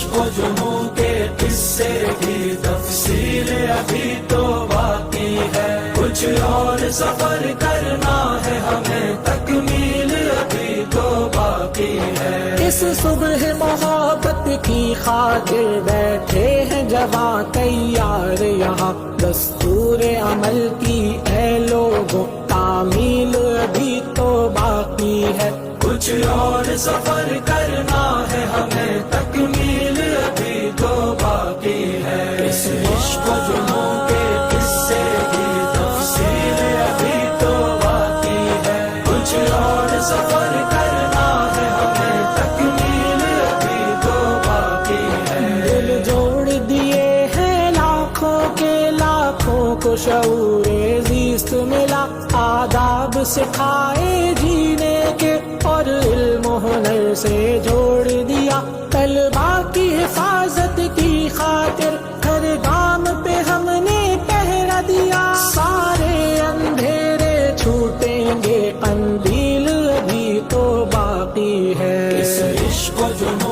عشق و جنوں کے قصے کی تفصیل ابھی تو باقی ہے، کچھ اور سفر کرنا ہے ہمیں، تکمیل ابھی تو باقی ہے۔ اس صبح محبت کی خاطر بیٹھے ہیں جوان تیار یہاں، دستور عمل کی اے لوگوں تعمیل ابھی تو باقی ہے، کچھ اور سفر کرنا ہے ہمیں، تکمیل ابھی تو باقی ہے۔ اس عشق و جنوں کے قصے کی تفصیل ابھی تو باقی ہے، کچھ اور سفر کرنا ہے ہمیں، تکمیل ابھی تو باقی ہے۔ دل جوڑ دیے ہیں لاکھوں کے، لاکھوں کو شعور زیست ملا، آداب سکھائے جینے کے اور علم و ہنر سے جوڑ دیا، طلبا کی حفاظت کی خاطر ہر گام پہ ہم نے پہرا دیا، سارے اندھیرے چھوٹیں گے، قندیل ابھی تو باقی ہے۔ اس عشق و جنوں